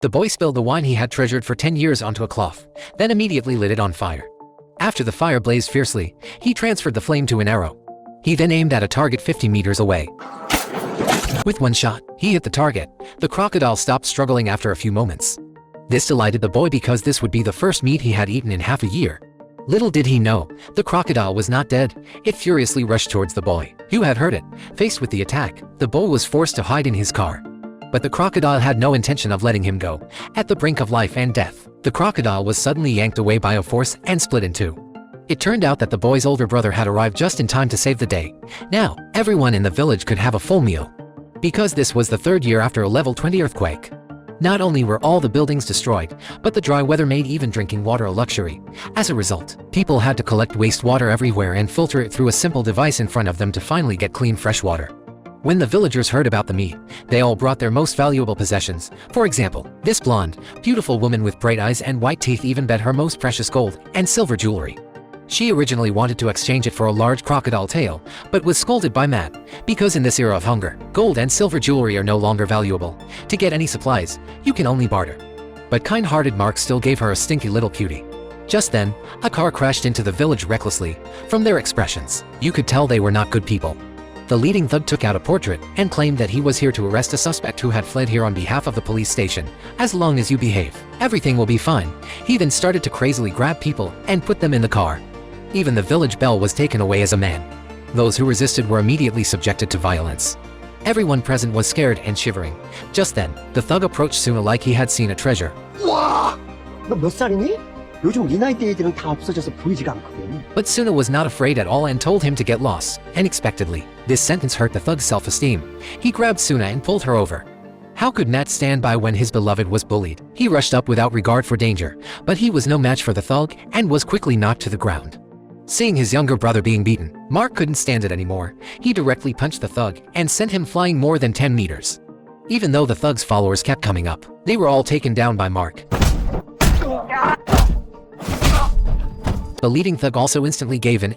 The boy spilled the wine he had treasured for 10 years onto a cloth, then immediately lit it on fire. After the fire blazed fiercely, he transferred the flame to an arrow. He then aimed at a target 50 meters away. With one shot, he hit the target. The crocodile stopped struggling after a few moments. This delighted the boy because this would be the first meat he had eaten in half a year. Little did he know, the crocodile was not dead. It furiously rushed towards the boy, who had heard it. Faced with the attack, the boy was forced to hide in his car. But the crocodile had no intention of letting him go. At the brink of life and death, the crocodile was suddenly yanked away by a force and split in two. It turned out that the boy's older brother had arrived just in time to save the day. Now, everyone in the village could have a full meal. Because this was the third year after a level 20 earthquake. Not only were all the buildings destroyed, but the dry weather made even drinking water a luxury. As a result, people had to collect wastewater everywhere and filter it through a simple device in front of them to finally get clean fresh water. When the villagers heard about the meat, they all brought their most valuable possessions. For example, this blonde, beautiful woman with bright eyes and white teeth even bet her most precious gold and silver jewelry. She originally wanted to exchange it for a large crocodile tail, but was scolded by Matt, because in this era of hunger, gold and silver jewelry are no longer valuable. To get any supplies, you can only barter. But kind-hearted Mark still gave her a stinky little cutie. Just then, a car crashed into the village recklessly. From their expressions, you could tell they were not good people. The leading thug took out a portrait and claimed that he was here to arrest a suspect who had fled here on behalf of the police station. As long as you behave, everything will be fine. He then started to crazily grab people and put them in the car. Even the village bell was taken away as a man. Those who resisted were immediately subjected to violence. Everyone present was scared and shivering. Just then, the thug approached Suna like he had seen a treasure. 와! 너 몇 살이니? 요즘 이 나이대 애들은 다 없어져서 보이지가 않거든. But Suna was not afraid at all and told him to get lost, unexpectedly. This sentence hurt the thug's self-esteem. He grabbed Suna and pulled her over. How could Matt stand by when his beloved was bullied? He rushed up without regard for danger, but he was no match for the thug and was quickly knocked to the ground. Seeing his younger brother being beaten, Mark couldn't stand it anymore. He directly punched the thug and sent him flying more than 10 meters. Even though the thug's followers kept coming up, they were all taken down by Mark. The leading thug also instantly gave in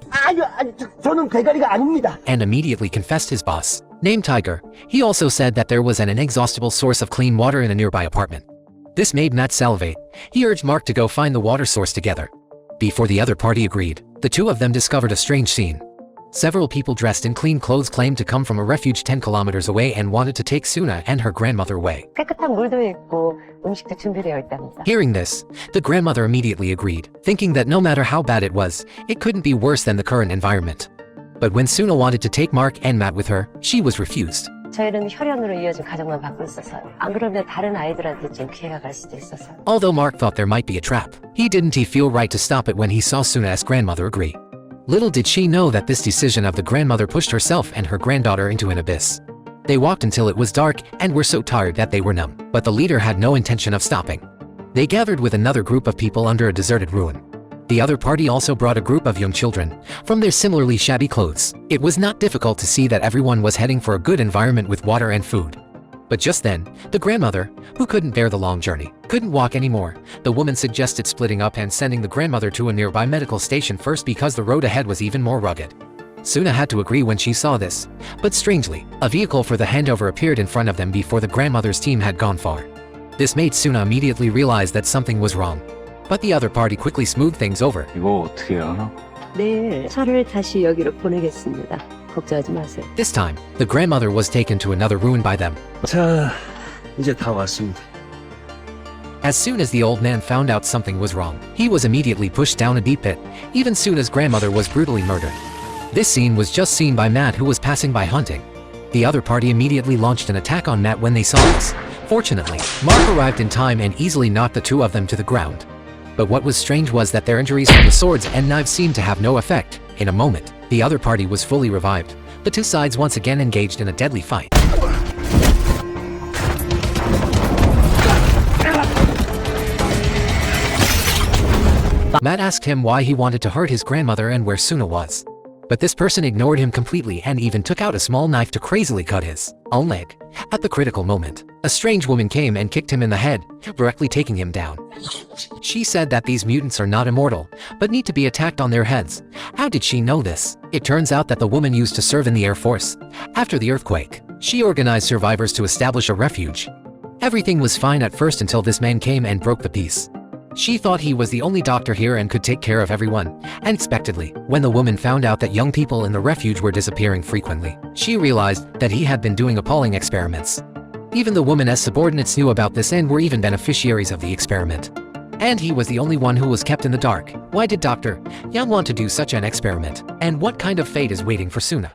저는 대가리가 아닙니다. and immediately confessed his boss, named Tiger. He also said that there was an inexhaustible source of clean water in a nearby apartment. This made Matt salivate. He urged Mark to go find the water source together. Before the other party agreed, the two of them discovered a strange scene. Several people dressed in clean clothes claimed to come from a refuge 10 kilometers away and wanted to take Suna and her grandmother away. 깨끗한 물도 있고 음식도 준비되어 있답니다. Hearing this, the grandmother immediately agreed, thinking that no matter how bad it was, it couldn't be worse than the current environment. But when Suna wanted to take Mark and Matt with her, she was refused. 저희는 혈연으로 이어진 가정만 받고 있어서요. 안 그러면 다른 아이들한테 좀 피해가 갈 수도 있어서요. Although Mark thought there might be a trap, didn't feel right to stop it when he saw Suna's grandmother agree. Little did she know that this decision of the grandmother pushed herself and her granddaughter into an abyss. They walked until it was dark and were so tired that they were numb, but the leader had no intention of stopping. They gathered with another group of people under a deserted ruin. The other party also brought a group of young children. From their similarly shabby clothes, it was not difficult to see that everyone was heading for a good environment with water and food. But just then, the grandmother, who couldn't bear the long journey, couldn't walk anymore. The woman suggested splitting up and sending the grandmother to a nearby medical station first because the road ahead was even more rugged. Suna had to agree when she saw this. But strangely, a vehicle for the handover appeared in front of them before the grandmother's team had gone far. This made Suna immediately realize that something was wrong. But the other party quickly smoothed things over. 이거 어떻게 하나? 네, 차를 다시 여기로 보내겠습니다. 걱정하지 마세요. This time, the grandmother was taken to another ruin by them. 자, 이제 다 왔습니다. As soon as the old man found out something was wrong, he was immediately pushed down a deep pit. Even Suna's grandmother was brutally murdered. This scene was just seen by Matt, who was passing by hunting. The other party immediately launched an attack on Matt when they saw this. Fortunately, Mark arrived in time and easily knocked the two of them to the ground. But what was strange was that their injuries from the swords and knives seemed to have no effect. In a moment, the other party was fully revived. The two sides once again engaged in a deadly fight. Matt asked him why he wanted to hurt his grandmother and where Suna was. But this person ignored him completely and even took out a small knife to crazily cut his own leg. At the critical moment, a strange woman came and kicked him in the head, directly taking him down. She said that these mutants are not immortal, but need to be attacked on their heads. How did she know this? It turns out that the woman used to serve in the Air Force. After the earthquake, she organized survivors to establish a refuge. Everything was fine at first until this man came and broke the peace. She thought he was the only doctor here and could take care of everyone. Unexpectedly, when the woman found out that young people in the refuge were disappearing frequently, she realized that he had been doing appalling experiments. Even the woman's subordinates knew about this and were even beneficiaries of the experiment. And he was the only one who was kept in the dark. Why did Dr. Young want to do such an experiment? And what kind of fate is waiting for Suna?